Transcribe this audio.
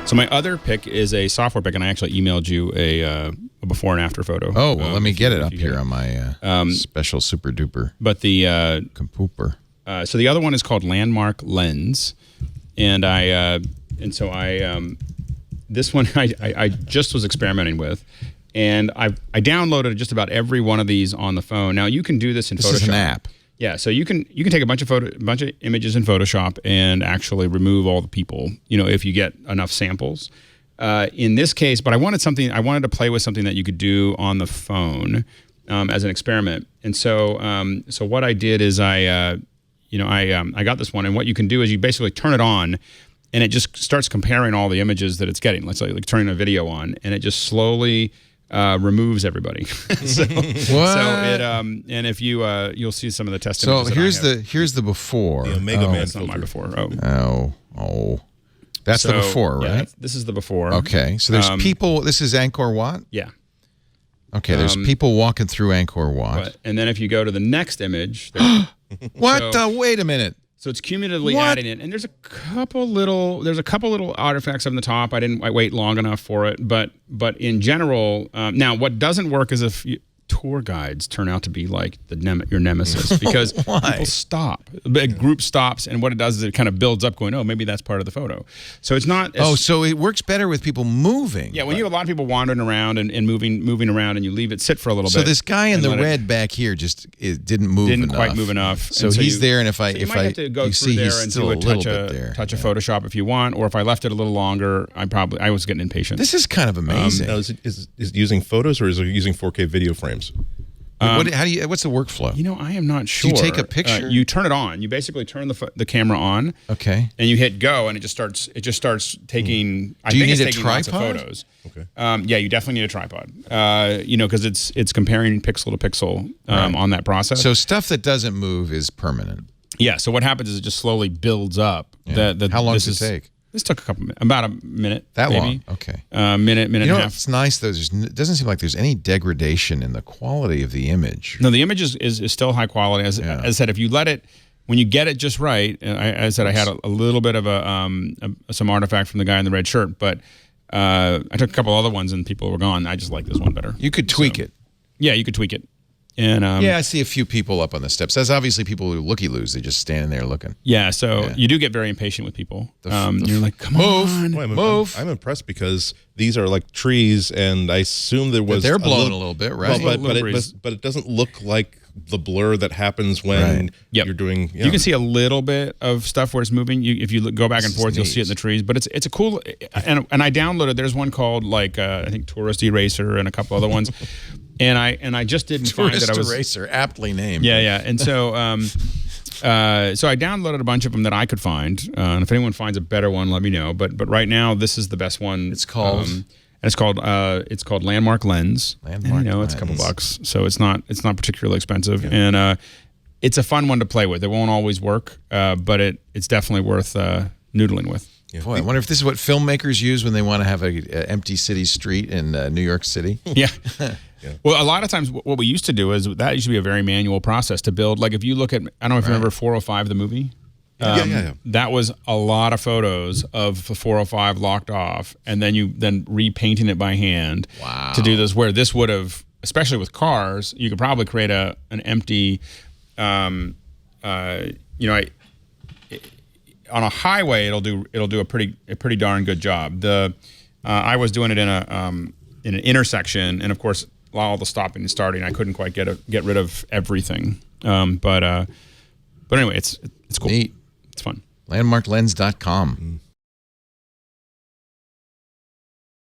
So my other pick is a software pick, and I actually emailed you a before and after photo. Oh, well, let me get it up here on my special super duper. But the Compooper. so the other one is called Landmark Lens, and this one I just was experimenting with, and I downloaded just about every one of these on the phone. Now you can do this in Photoshop. This is an app. Yeah, so you can take a bunch of images in Photoshop and actually remove all the people, if you get enough samples. In this case, but I wanted to play with something that you could do on the phone as an experiment. And so what I did is I got this one, and what you can do is you basically turn it on, and it just starts comparing all the images that it's getting. Let's say like turning a video on, and it just slowly removes everybody. so it and if you'll see some of the test images. So here's the before. The Omega Man that's not my before. That's the before, right? Yeah, this is the before. Okay, so there's people. This is Angkor Wat. Yeah. Okay, there's people walking through Angkor Wat. And then if you go to the next image, wait a minute. So it's cumulatively adding in, and there's a couple little artifacts up in the top. I didn't wait long enough for it, but in general, now what doesn't work is if tour guides turn out to be like your nemesis, because people stop. A group stops, and what it does is it kind of builds up, going, oh, maybe that's part of the photo. So it's not. So it works better with people moving. Yeah, when you have a lot of people wandering around and moving around, and you leave it sit for a little bit. So this guy in the red back here didn't quite move enough. So he's there, and if I have to go through there and do a touch of Photoshop if you want, or if I left it a little longer, I was getting impatient. This is kind of amazing. Now, is it using photos, or is it using 4K video frames? What's the workflow? I am not sure. Do you take a picture? You turn it on. You basically turn the camera on. Okay. And you hit go, and it just starts taking. Do you need a tripod? Lots of photos. Okay. Yeah, you definitely need a tripod. Because it's comparing pixel to pixel on that process. So stuff that doesn't move is permanent. Yeah. So what happens is it just slowly builds up. Yeah. How long does it take? This took about a minute. That maybe. Long? Okay. Minute and a half. It's nice though. It doesn't seem like there's any degradation in the quality of the image. No, the image is still high quality. As I said, if you let it, when you get it just right, I said I had a little bit of some artifact from the guy in the red shirt, but I took a couple other ones and people were gone. I just like this one better. You could tweak it. Yeah, you could tweak it. And I see a few people up on the steps. That's obviously people who looky-loos. They're just standing there looking. Yeah, so you do get very impatient with people. You're like, come on, move. I'm impressed because these are like trees, and I assume there was. But they're blowing a little bit, right? Well, but it doesn't look like the blur that happens when you're doing. You can see a little bit of stuff where it's moving. If you go back and forth, you'll see it in the trees. But it's a cool. And I downloaded. There's one called I think Tourist Eraser and a couple other ones. And I just didn't find that I was Eraser, aptly named. Yeah. And so so I downloaded a bunch of them that I could find. And if anyone finds a better one, let me know. But right now this is the best one. It's called it's called Landmark Lens. Landmark Lens. It's a couple bucks, so it's not particularly expensive, and it's a fun one to play with. It won't always work, but it's definitely worth noodling with. Yeah. Boy, I wonder if this is what filmmakers use when they want to have an empty city street in New York City. Yeah. Well, a lot of times what we used to do is that used to be a very manual process to build. Like if you look at, I don't know if you remember 405, the movie. That was a lot of photos of the 405 locked off, and then repainting it by hand to do this. Where this would have, especially with cars, you could probably create an empty, on a highway it'll do a pretty darn good job. I was doing it in an intersection, and of course all the stopping and starting, I couldn't quite get rid of everything. But anyway, it's cool. Neat. It's fun. Landmarklens.com.